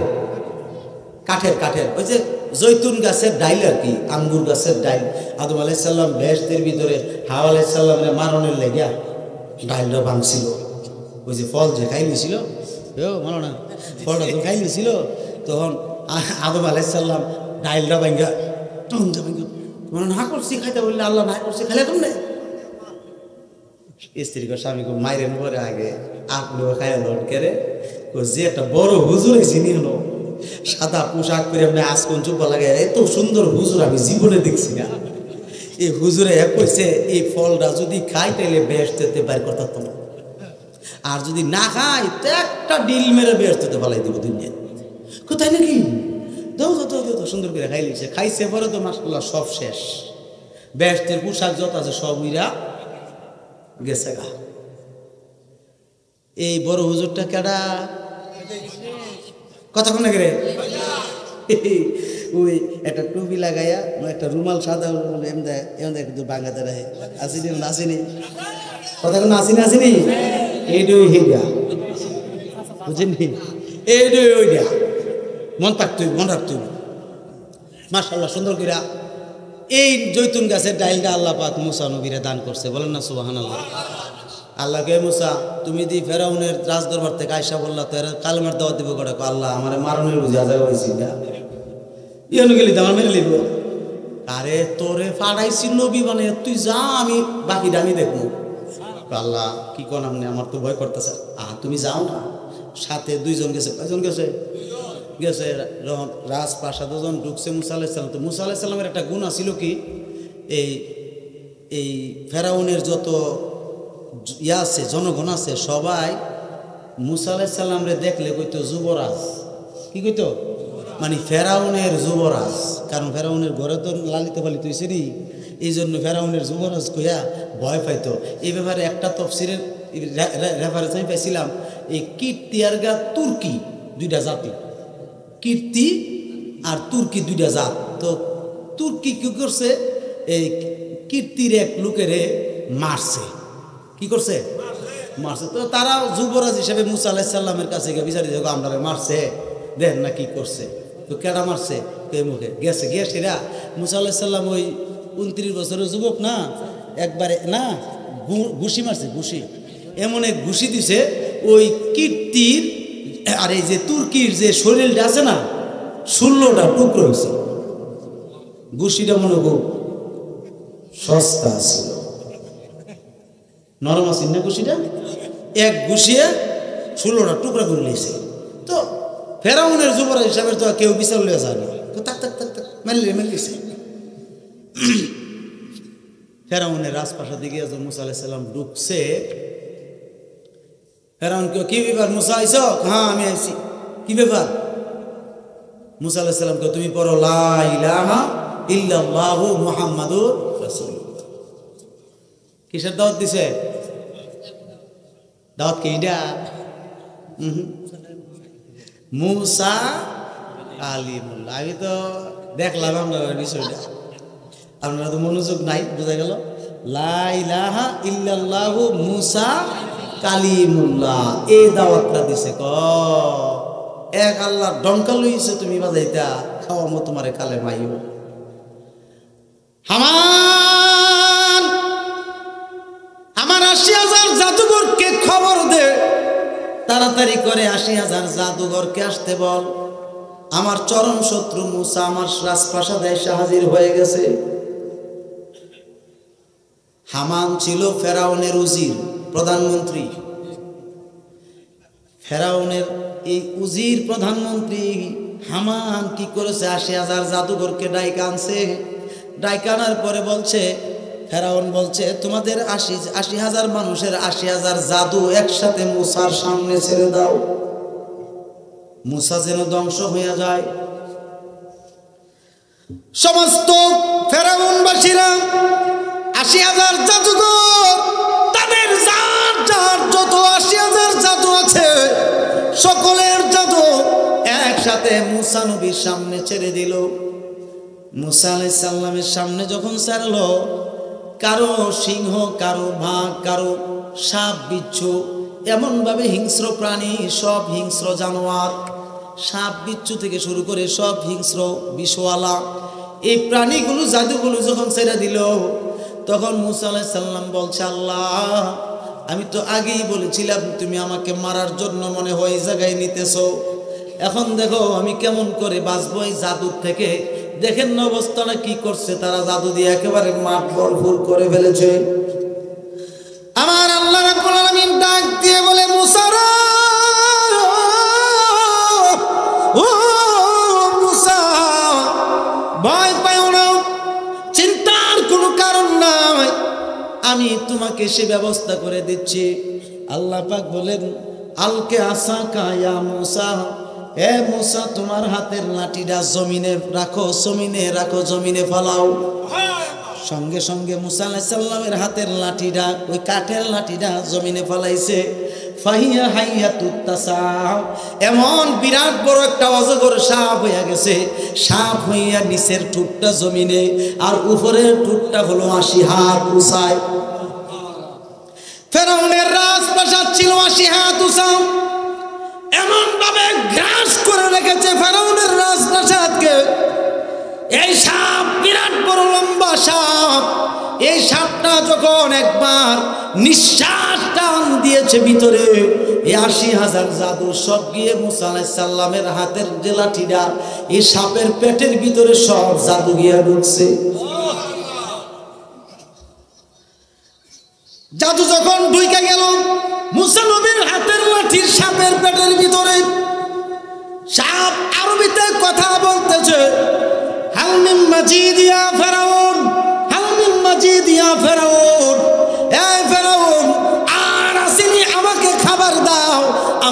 A: কাঠের, কাঠের। ওই যে জৈতুন গাছের ডাইল আর কি, আঙ্গুর গাছের ডাইল। আদম আলাইহিস সালাম বেহেশতের ভিতরে হাওয়া আলাইহিস সালামের মারণের লেগা ডাইলটা ভাঙছিল। ওই যে ফল যে খাই নিয়েছিল, মানো না, ফলটা তো খাই নিয়েছিল, তখন আদম আলাইহিস সালাম ডাইলটা ভাঙ্গা মানে না করছি খাইতে, বললে আল্লাহ না করছি খাইলে তুমি স্ত্রীকে স্বামীকে মাইরেন পরে আগে আপনিও খাইয়া লোট করে যে একটা বড় হুজুর চিনি হলো, সাদা পোশাক করে আপনি আজকন চুপা লাগে, এত সুন্দর হুজুর আমি জীবনে দেখছি না। এই হুজুরে কইছে এই ফলটা যদি খাই তাহলে বেহেশতে বের করতে না, আর যদি না খাই তো একটা ডিল মেরে বেহেশতে ফেলাই দিব দুনিয়া। কোথায় নাকি দাও সুন্দর করে খাই লিখছে, খাইছে পরে তো মাশাআল্লাহ সব শেষ, বেহেশতের পোশাক যত আছে সব উইরা গেছে গা। এই বড় হুজুরটা কেডা? কথা কোন রে? ওই একটা টুপি লাগাইয়া একটা রুমাল সাদা এমন কিন্তু বাংলাতে রাহে আসিনি, আসেনি, কথা কোনো আসেনি, আসেনি, এইটাই হিগা, বুঝেননি? এইটাই ওইটা মন থাকতুই, মন রাখতুই। মাশাআল্লাহ সুন্দর কইরা এই জৈতুন গাছের ডাইলটা আল্লাহ পাক মুসা নবীরে দান করছে, বলেন না সুবহানাল্লাহ। আল্লাহকে মুসা তুমি দি ফেরাউনের রাজদরবার থেকে আয়সা বললা তো কালেমার দাওয়াত দিব করে, আল্লাহ আমার মারণের বুঝা জায়গা হয়েছি না, ইয়ে গেলি তো আমার মেনে লিব। আরে তোরে ফাড়াইছি নবী মানে তুই যা, আমি বাকিটা আমি দেখবো। আল্লাহ কি কোন আপনি, আমার তো ভয় করতেছে। তুমি যাও না, সাথে দুইজন গেছে, কয়জন গেছে? গেছে রাজপ্রাসাদ জন ঢুকছে মুসা আলাইহিস সালাম। তো মুসা আলাইহিস সালামের একটা গুণ ছিল কি, এই ফেরাউনের যত ইয়া আছে জনগণ আছে সবাই মুসা আলাইহিস সালামরে দেখলে কইতো যুবরাজ। কি কইতো? মানে ফেরাউনের যুবরাজ, কারণ ফেরাউনের ঘরে তো লালিত পালিত হয়েছে নি, এই জন্য ফেরাউনের যুবরাজ কইয়া ভয় পাইতো। এই ব্যাপারে একটা তফসিরের রেফারেন্স আমি পাইছিলাম, এই কীর্তি আর তুর্কি দুইটা জাতি, কীর্তি আর তুর্কি দুইটা জাত। তো তুর্কি কি করছে, এই কীর্তির এক লোকেরে মারছে। কি করছে? মারছে। তো তারা যুবরাজ হিসেবে মুসা আলাইহিস সালামের কাছে গিয়ে বিচার দিয়েছে, আমরা মারছে, দেন না কি করছে। তো কেডা মারছে? মুখে গেছে গিয়েছিরা মুসা আলাইহিস সালাম ওই 29 বছরের যুবক না, একবারে না ঘুষি মারছে, ঘুষি এমন এক ঘুষি দিছে ওই কীর্তির আর এই যে তুর্কির যে শরীরটা আছে না, 16টা টুকরো হয়েছে। ঘুষিটা মনে করো সস্তা ছিল, নরম আছে না ঘুষিটা, এক ঘুষিয়ে 16টা টুকরা করে নিয়েছে। তো ফেরাউনের যুবরাজ হিসাবে তো কেউ বিচার লিয়ে যায় না, তো তাক তাক তাক তাক মেলিয়েছে। ফেরাউনের রাজপ্রাসাদে গিয়ে যখন মুসা আলাইহিস সালাম ঢুকছে, ফেরাউন কেউ কি ব্যাপার মুসা আইছ? হ্যাঁ আমি আইছি। কি ব্যাপার? মুসা আলাইহিস সালাম কে তুমি পড়ো লা ইলাহা ইল্লাল্লাহু মুহাম্মাদুর রাসূলুল্লাহ। কিসের দাওয়াত দিছে? দাওয়াত কি এটা? মুসা কালিমুল্লাহ। আমি তো দেখলাম আমরা বিষয়টা, আপনারা তো মনোযোগ নাই, বোঝা গেল। লা ইলাহা ইল্লাল্লাহু মুসা কালিমুল্লাহ, এই দাওয়াতটা দিছে। এক আল্লাহ ডঙ্কা লইছে, তুমি বাজাইতা খাওয়ামো তোমারে কালে মাইও। আমার 80,000 জাদুঘরকে খবর দে, তাড়াতাড়ি করে 80,000 জাদুঘরকে আসতে বল। আমার চরম শত্রু মুসা আমার রাজপ্রাসাদে এসে হাজির হয়ে গেছে। হামান ছিল ফেরাউনের উজির, প্রধানমন্ত্রী। ফেরাউনের এই উজির প্রধানমন্ত্রী হামান কি করেছে, 80,000 জাদুঘরকে ডাইকা আনছে। ডাইকা আনার পরে বলছে, ফেরাউন বলছে তোমাদের 80,000 মানুষের 80,000 জাদু একসাথে মুসার সামনে ছেড়ে দাও, মুসা যেন ধ্বংস হয়ে যায়। সমস্ত ফেরাউনবাসীরা 80,000 জাদুঘর, তাদের যার যার যত 80,000 জাদু আছে সকলের জাদু একসাথে মুসা নবীর সামনে ছেড়ে দিল। মুসা আলাইহিস সালামের সামনে যখন ছাড়লো, কারো সিংহ, কারো বাঘ, কারো সাপ বিচ্ছু, এমন ভাবে হিংস্র প্রাণী, সব হিংস্র জানোয়ার, সাপ বিচ্ছু থেকে শুরু করে সব হিংস্র বিষওয়ালা এই প্রাণীগুলো, জাদুগুলো যখন ছেড়ে দিল, তখন মুসা আলাইহিস সালাম বলছে, আল্লাহ আমি তো আগেই বলেছিলাম তুমি আমাকে মারার জন্য মনে হয় এই জায়গায় নিতেছো, এখন দেখো আমি কেমন করে বাঁচবো এই জাদুর থেকে। দেখেন না অবস্থাটা কি করছে, তারা জাদু দিয়ে একেবারে মাঠ ভরপুর করে ফেলেছে। আমার আল্লাহ রাব্বুল আলামিন ডাক দিয়ে বলে, মুসা রে, ও মুসা, ভয় পাও না, চিন্তার কোনো কারণ নাই, আমি তোমাকে সে ব্যবস্থা করে দিচ্ছি। আল্লাহ পাক বলেন, আলকে আসাকা ইয়া মুসা, হে মুসা তোমার হাতের লাঠিটা জমিনে রাখো, জমিনে রাখো, জমিনে ফলাও। সঙ্গে সঙ্গে মুসা আলাইহিস সালামের হাতের লাঠিটা, ওই কাঠের লাঠিটা জমিনে ফলাইছে। ফাহিয়া হাইয়াতুত তাসাউ, এমন বিরাট বড় একটা অজগর সাপ হইয়া গেছে। সাপ হইয়া নিচের ঠুটটা জমিনে আর উপরের ঠুটটা হলো 80 হাত উঁচায়। ফেরাউনের রাজপ্রাসাদ ছিল 80 হাত উঁচা, এমন ভাবে গ্রাস করে রেখেছে ফেরাউনের রাজপ্রাসাদকে। এই সাপ বিরাট বড় লম্বা সাপ, এই সাপটা যখন একবার নিঃশ্বাস টান দিয়েছে ভিতরে, এই 80,000 জাদু সব গিয়ে মুসা আলাইহিস সালামের হাতের যে লাঠিটা, এই সাপের পেটের ভিতরে সব জাদু গিয়ে ঢুকছে। জাদু যখন ঢুকে গেল মুসা নবীর হাতের লাঠির সাপের পেটের ভিতরে, সাপ আরবিতে কথা বলতেছে, হাল মিন মাজিদ ইয়া ফেরাউন, হাল মিন মাজিদ ইয়া ফেরাউন, এই ফেরাউন আর আসেনি, আমাকে খাবার দাও,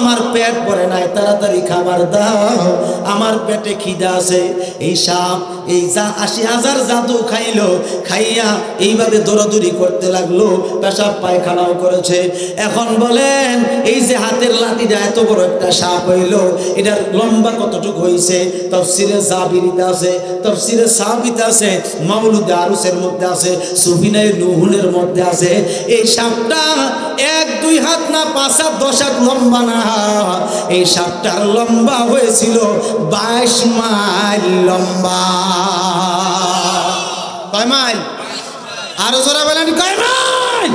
A: আমার পেট ভরে নাই, তাড়াতাড়ি খাবার দাও, আমার পেটে খিদা আছে। এই সাপ এই ৮০,০০০ জাদু খাইলো, খাইয়া এইভাবে দৌড়াদৌড়ি করতে লাগলো, পেশাব পায়খানাও করেছে। এখন বলেন এই যে হাতের লাঠিটা এত বড় একটা সাপ হইলো, এটার লম্বা কতটুকু হইছে? তাফসিরে জাবিরিতে আছে, তাফসিরে সাবিতে আছে, মাউলুদে আরুসের মধ্যে আছে, সুফিনাই নুহুনের মধ্যে আছে। এই সাপটা ১-২ হাত না ৫ হাত ১০ হাত লম্বা না, এই সাপটার লম্বা হয়েছিল ২২ মাইল লম্বা। কয় মাইল? আরো জোরে বলেন, কয় মাইল?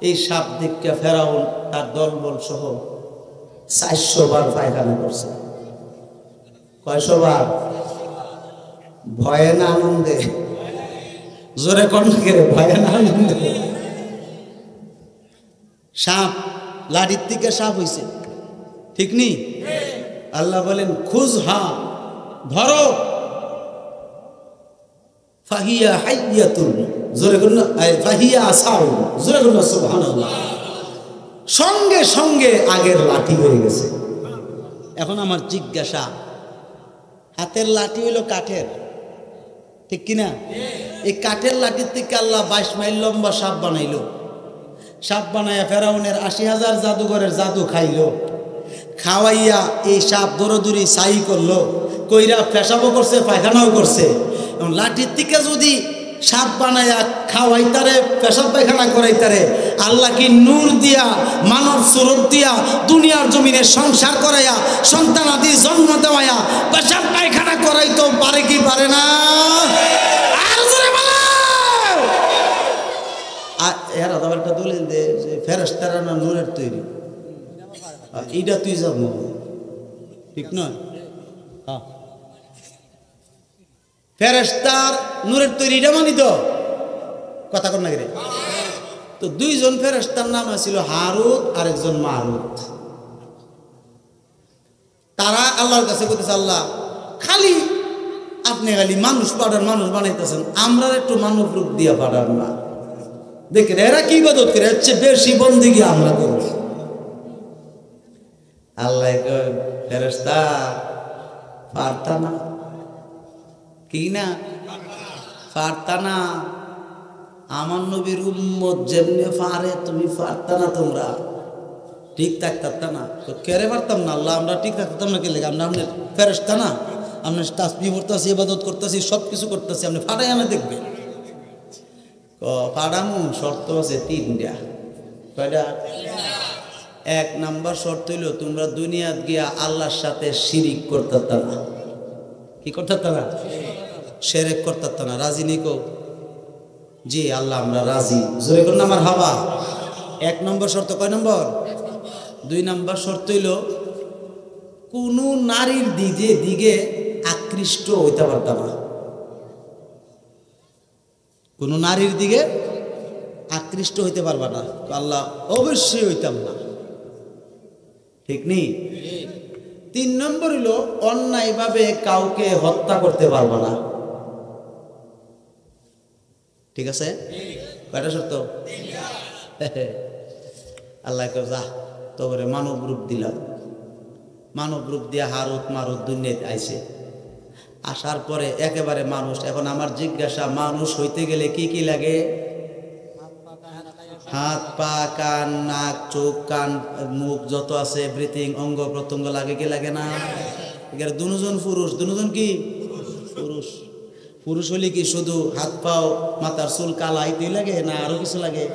A: এই সাপ দেখে ফেরাউন তার দলবল সহ ৪০০ বার পায়খানা করছে। কয়শো বার? ভয়ে না আনন্দে? জোরে কণ্ঠে, ভয়ে না আনন্দে? সাপ লাঠির থেকে সাপ হইছে, ঠিক নি? আল্লাহ বলেন খুজ, হা ধরো, ফাহিয়া হাইয়াতুন, জোরে করুন, ফাহিয়া আসাউন, জোরে করুন সুবহানাল্লাহ। সঙ্গে সঙ্গে আগের লাঠি হয়ে গেছে। এখন আমার জিজ্ঞাসা, হাতের লাঠি হইল কাঠের, ঠিক কিনা? এই কাঠের লাঠির থেকে আল্লাহ ২২ মাইল লম্বা সাপ বানাইলো। সাপ বানাইয়া ফেরাউনের ৮০,০০০ জাদুঘরের জাদু খাইলো, খাওয়াইয়া এই সাপ দৌড়দৌড়ি সাই করলো, কইরা পেশাবও করছে, পায়খানাও করছে। এবং লাঠির থেকে যদি সাপ বানাইয়া খাওয়াইতারে, পেশাব পায়খানা করাইতারে, আল্লাহ কি নূর দিয়া, মানব সুরত দিয়া, দুনিয়ার জমিনে সংসার করাইয়া, সন্তানাদি জন্ম দেওয়াইয়া পেশাব পায়খানা করাইতো পারে কি পারে না? আর জোরে বলো। এরা তো একটা দলিল দে যে ফেরেশতারা না নূরের তৈরি, এইটা তুই যাবো, ঠিক নয়? হ্যাঁ, ফেরেশতার নূরের তৈরি, এটা মানি তো কথা কর না রে। তো ২ জন ফেরেশতার নাম ছিল হারুত আর একজন মারুত। তারা আল্লাহর কাছে বলতেছে, আল্লাহ খালি আপনি খালি মানুষ পাঠান, মানুষ বানাইতেছেন, আমরা একটু মানব রূপ দিয়ে পাঠান না। দেখেন এরা কি ইবাদত করে, হচ্ছে বেশি বন্দেগী আমরা করব। আল্লাহ ফেরেশতা পারতা না, কি না পারতা না? আমার নবীর উম্মত যেমনি পারে তুমি পারতা না, তোমরা ঠিক থাকতা না। তো কেড়ে পারতাম না আল্লাহ, আমরা ঠিক থাকতাম না, কে লেগে? আমরা আপনার ফেরেশতা না? আপনি তাসবিহ করতেছি, ইবাদত করতেছি, সব কিছু করতেছি, আপনি ফাটাই আমি দেখবেন। ফাটামু শর্ত আছে ৩টা। কয়টা? ১ নাম্বার শর্ত হইল তোমরা দুনিয়াত গিয়া আল্লাহর সাথে শিরিক করতে না। কি করতে না? শিরক করতে না। রাজি নিকো? জি আল্লাহ আমরা রাজি, জোরে করুন আমার হাবা। ১ নম্বর শর্ত। কয় নম্বর? ২ নম্বর শর্ত হইল কোন নারীর দিকে আকৃষ্ট হইতে পারতাম না। কোন নারীর দিকে আকৃষ্ট হইতে পারবা না। আল্লাহ অবশ্যই হইতাম না, ঠিক নেই? ৩ নম্বর হইল অন্যায়ভাবে কাউকে হত্যা করতে পারবা না, ঠিক আছে? কয়টা শর্ত? আল্লাহ যা তোরে মানব রূপ দিলাম। মানব রূপ দিয়া হারুত মারুত দুনিয়াতে আইছে। আসার পরে একেবারে মানুষ। এখন আমার জিজ্ঞাসা, মানুষ হইতে গেলে কি কি লাগে? হাত পা কান নাক চোখ কান মুখ যত আছে ব্রিথিং অঙ্গ প্রত্যঙ্গ লাগে কি লাগে না? এখানে দুজন পুরুষ, দুজন কি পুরুষ? পুরুষ হলে কি শুধু হাত পাও মাথার চুল কালা হইতেই লাগে না আরো কিছু লাগে?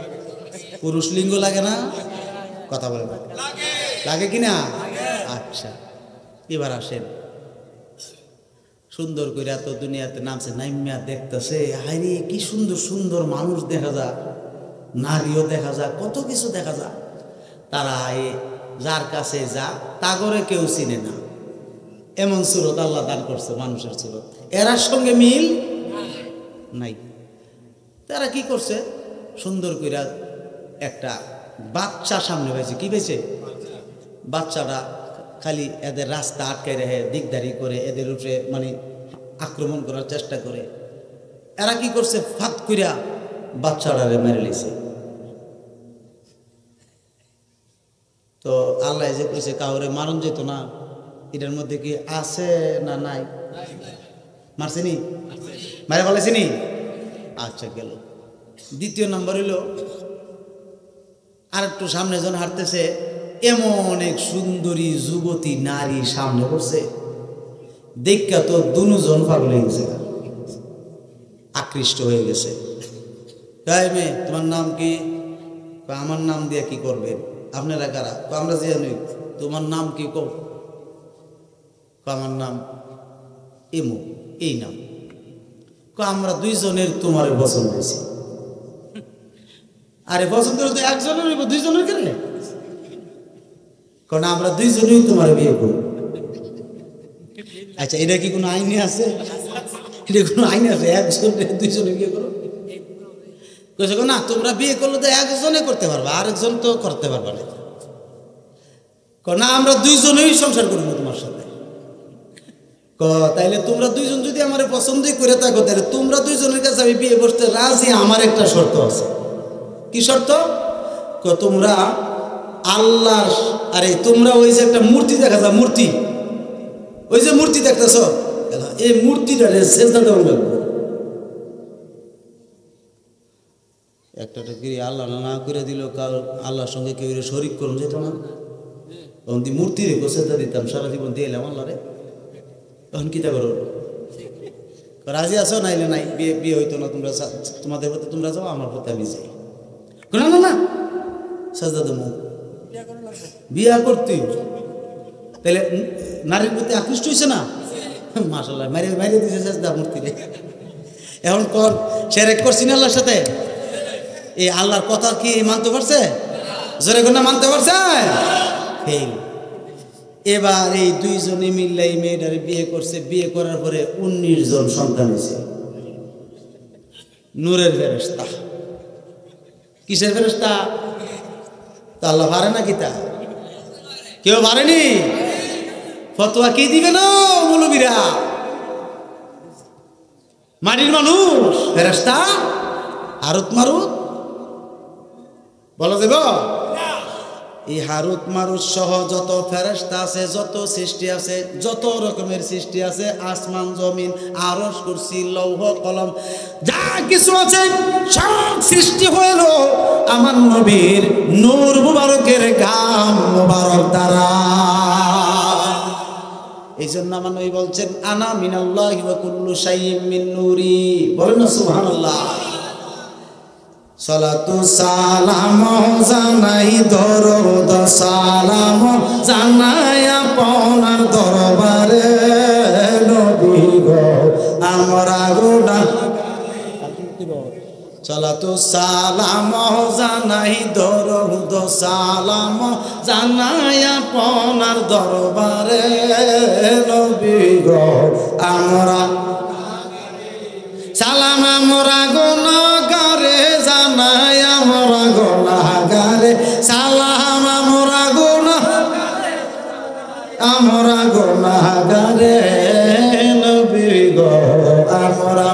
A: পুরুষ লিঙ্গ লাগে না? কথা বলে লাগে কি না? আচ্ছা এবার আসেন, সুন্দর করে এত দুনিয়াতে নামছে, নাইমিয়া দেখতেছে, হায়রে কি সুন্দর সুন্দর মানুষ দেখা যায়, নারীও দেখা যায়, কত কিছু দেখা যায়। তারা যার কাছে যা তাগরে কেউ চিনে না, এমন সুরত আল্লাহ দান করছে মানুষের সুরত। এরার সঙ্গে মিল নাই। তারা কি করছে, সুন্দর করে একটা বাচ্চা সামনে পাইছে। কি পেয়েছে? বাচ্চাটা খালি এদের রাস্তা আটকায় রেখে দিকদারি করে এদের উপরে মানে আক্রমণ করার চেষ্টা করে। এরা কি করছে, ফাঁক কইরা বাচ্চাটারে মেরে লিছে। তো আল্লাহ যে কইছে কাউরে মারণ যেত না, এটার মধ্যে কি আছে না নাই? মারছেনি, মারে বলেছিনি। আচ্ছা গেল। দ্বিতীয় নম্বর হইল আর একটু সামনে জন হাঁটতেছে, এমন এক সুন্দরী যুবতী নারী সামনে পড়ছে, দেখা তো দুজন পাগল হয়ে গেছে, আকৃষ্ট হয়ে গেছে। তাই মেয়ে তোমার নাম কি? আমার নাম দিয়ে কি করবেন আপনারা কারা? আমরা যে জানি। তোমার নাম কি? আমার নাম এমো, এই নাম। আমরা দুইজনের তোমার পছন্দ হয়েছে। আরে পছন্দ হলে তো একজনের হইব, দুইজনের কেন? কারণ আমরা দুইজনেই তোমার বিয়ে করব। আচ্ছা এটা কি কোনো আইনে আছে? এটা কোনো আইন আছে একজনের দুইজনে বিয়ে করো? না, তোমরা বিয়ে করলে তো একজনে করতে পারবা, আরেকজন তো করতে পারবা না। না, আমরা দুইজনেই সংসার করবো তোমার সাথে। তাইলে তোমরা দুইজন যদি আমার পছন্দই করে থাকো, তাহলে তোমরা দুইজনের কাছে আমি বিয়ে বসতে রাজি। আমার একটা শর্ত আছে। কি শর্ত? তোমরা আল্লাহর, আরে তোমরা ওই যে একটা মূর্তি দেখা যায়, মূর্তি, ওই যে মূর্তি দেখতেছ, এই মূর্তিটা সেজদা দেওয়া লাগবে। একটা গিরি আল্লাহ না করে দিল, কারো আল্লাহর সঙ্গে কেউ শরিক করুন যেত না। তখন মূর্তি রেখো সেজদা দিতাম, সারা জীবন দিয়ে এলাম আল্লাহ রে। তখন কিতা করো? রাজি আছো? নাইলে নাই, বিয়ে বিয়ে হইতো না। তোমরা তোমাদের প্রতি তোমরা যাও, আমার প্রতি আমি যাই। না না না, সেজদা দেবো, বিয়া করতে। তাহলে নারীর প্রতি আকৃষ্ট হয়েছে না? মাশাআল্লাহ, মারিয়ে মারিয়ে দিয়েছে সেজদা মূর্তিরে। এখন কর শিরক করছি না আল্লাহর সাথে? এই আল্লাহর কথা কি মানতে পারছে? জোরে কোনা মানতে পারছে? ফেল। এবার এই দুইজনে মিললে এই মেয়েটারে বিয়ে করছে। বিয়ে করার পরে 19 জন সন্তান হয়েছে। নূরের ফেরেশতা। কিসের ফেরেশতা? তা আল্লাহ পারে না কি? তা কেউ পারেনি। ফতোয়া কি দিবে না মৌলবীরা? মাটির মানুষ ফেরেশতা, হারুত মারুত বলা যাব? এই হারুত মারুত সহ যত ফেরেশতা আছে, যত সৃষ্টি আছে, যত রকমের সৃষ্টি আছে, আসমান জমিন আরশ কুরসি লৌহ কলম যা কিছু আছে, সব সৃষ্টি হইল আমার নবীর নূর মুবারকের গাম মুবারক দ্বারা। এই জন্য আমার নবী বলছেন, আনা মিনাল্লাহি ওয়া কুল্লু শাইইন মিন নূরি। বলেন না সুবহানাল্লাহ। সালাতু সালাম জানাই দরুদ সালাম জানাই আপনার দরবারে নবী গো আমরা গোডা। সালাতু সালাম জানাই দরুদ সালাম জানাই আপনার দরবারে নবী গো আমরা সালাম আমরা গুনাহগারে জানাই আমরা গুনাহগারে সালাম আমরা গুনাহগারে নবী গো আমরা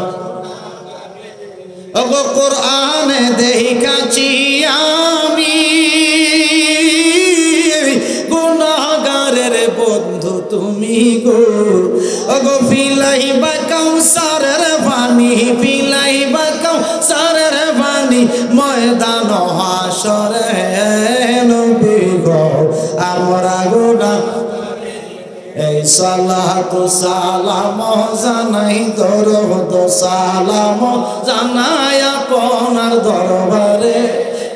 A: ওগো কোরআনে দেখাছি আমি গুনাহগারের বন্ধু তুমি গো। ওগো ফিলাইবা কাউসারের পানি, ফিলাইবা কাউসারের পানি ময়দান হাসরে নবী গো আমরা গুনাহ। এই সালাতু সালাম জানাই দরুদ সালাম জানাই আপনার দরবারে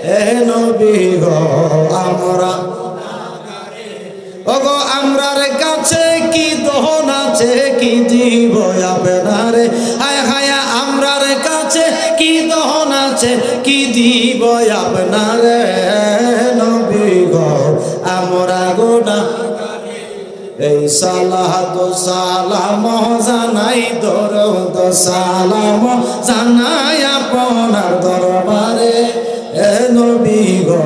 A: হে নবী গো আমরা। ওগো আমরার কাছে কি দহন আছে, কি দিব আপনারে। হায় হায় আমরার কাছে কি দহন আছে, কি দিব আপনারে নবী গো আমরা গোনা। এই সালাতু সালাম জানাই দরুদ সালাম জানাই আপনার দরবারে হে নবী গো।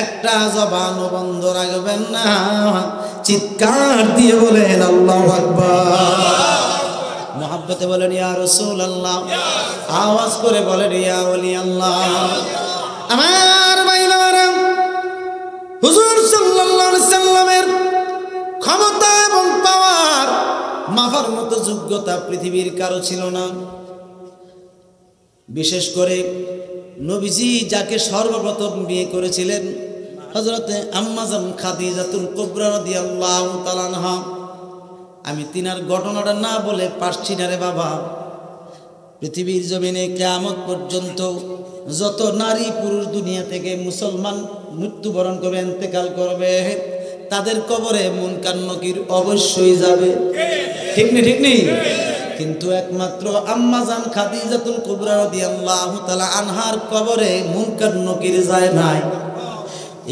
A: একটা জবান বন্ধ রাখবেন না, চিৎকার দিয়ে বলেন আল্লাহু আকবার। মুহাব্বতে বলেন ইয়া রাসূলুল্লাহ, আওয়াজ করে বলেন ইয়া ওলি আল্লাহ। আমার ভাই হুজুর সাল্লাল্লাহু আলাইহি সাল্লামের ক্ষমতা এবং পাওয়ার মাপার মতো যোগ্যতা পৃথিবীর কারো ছিল না। বিশেষ করে নবীজি যাকে সর্বপ্রথম বিয়ে করেছিলেন হযরতে আম্মা জান খাদিজাতুল কুবরা রাদিয়াল্লাহু তাআলা আনহা, আমি তিনার ঘটনাটা না বলে পারছি না রে বাবা। পৃথিবীর জমিনে কিয়ামত পর্যন্ত যত নারী পুরুষ দুনিয়া থেকে মুসলমান মৃত্যুবরণ করবে, ইন্তেকাল করবে, তাদের কবরে মুনকার নকির অবশ্যই যাবে। ঠিক নেই? ঠিক নেই? কিন্তু একমাত্র আম্মা জান খাদিজাতুল কুবরা রাদিয়াল্লাহু তাআলা আনহার কবরে মুনকার নকির যায় নাই।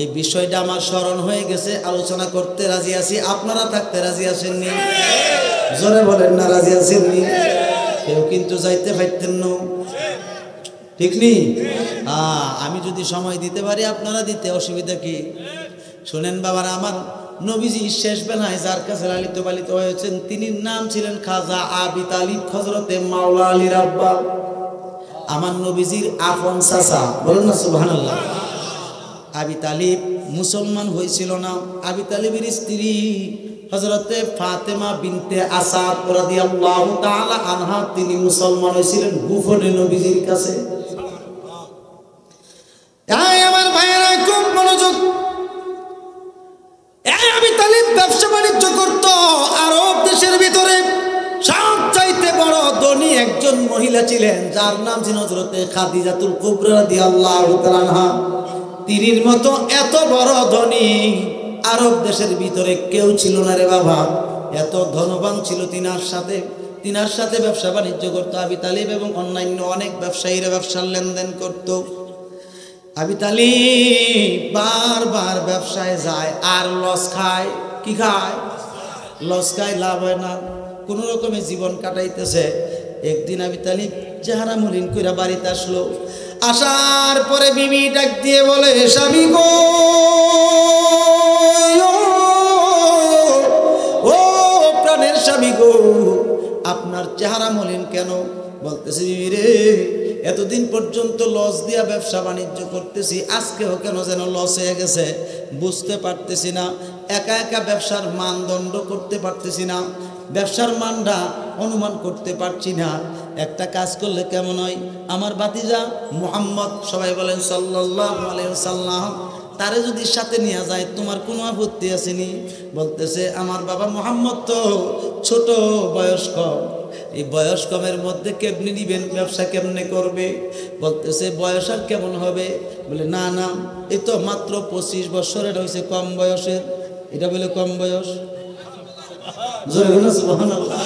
A: এই বিষয়টা আমার স্মরণ হয়ে গেছে, আলোচনা করতে রাজি আছি। আপনারা থাকতে রাজি আছেননি? জোরে বলেন না রাজি আছেননি? কেউ কিন্তু যাইতে পারতেন না। ঠিক নেই? আমি যদি সময় দিতে পারি আপনারা দিতে অসুবিধা কি? শোনেন বাবারা আমার, নবীজি শেষ বেলায় যার কাছে লালিত পালিত হয়েছেন তিনি নাম ছিলেন খাজা আবি তালিব হযরতে মাওলা আলীর আব্বা। আমার নবীজির আপন চাচা, বলুন না সুবহানাল্লাহ। আবি তালিব মুসলমান হয়েছিল না। আবি তালিবের স্ত্রী হযরতে ফাতেমা বিনতে আসাদ রাদিয়াল্লাহু তাআলা আনহা তিনি মুসলমান হয়েছিলেন গোপনে নবীজির কাছে। আমার ভাইয়েরা খুব মনোযোগ। আবি তালিব ব্যবসা বাণিজ্য করত আরব দেশের ভিতরে। সবচাইতে বড় ধনী একজন মহিলা ছিলেন যার নাম ছিল হযরতে খাদিজাতুল কুবরা রাদিয়াল্লাহু তাআলা আনহা। তিনির মতো এত বড় ধনী আরব দেশের ভিতরে কেউ ছিল না রে বাবা। এত ধনবান ছিল তিনার সাথে ব্যবসা বাণিজ্য করতো আবি তালিব এবং অন্যান্য অনেক ব্যবসায়ীরা ব্যবসার লেনদেন করত। আবি তালিব বারবার ব্যবসায় যায় আর লস খায়। কি খায়? লস খায়, লাভ হয় না। কোনো রকমে জীবন কাটাইতেছে। একদিন আবি তালিব চেহারা মলিন কইরা বাড়িতে আসলো। আসার পরে বিবি ডাক দিয়ে বলে, স্বামী গো, ও প্রাণের স্বামী গো, আপনার চেহারা মলিন কেন? বলতেছে, বিবি রে, এতদিন পর্যন্ত লস দিয়া ব্যবসা বাণিজ্য করতেছি, আজকেও কেন যেন লস হয়ে গেছে, বুঝতে পারতেছি না। একা একা ব্যবসার মানদণ্ড করতে পারতেছি না, ব্যবসার মানটা অনুমান করতে পারছি না। একটা কাজ করলে কেমন হয়? আমার ভাতিজা মুহাম্মদ, সবাই বলেন সাল্লাল্লাহু আলাইহি ওয়াসাল্লাম, তারে যদি সাথে নিয়ে যায় তোমার কোনো আপত্তি আসেনি? বলতেছে, আমার বাবা মুহাম্মদ তো ছোট, বয়স কম, এই বয়স কমের মধ্যে কেমনি নিবেন, ব্যবসা কেমনে করবে? বলতেছে, বয়স আর কেমন হবে? বলে, না না, এই তো মাত্র 25 বছর, এটা হয়েছে কম বয়সের। এটা বলে কম বয়স? জোরে বলো সুবহানাল্লাহ।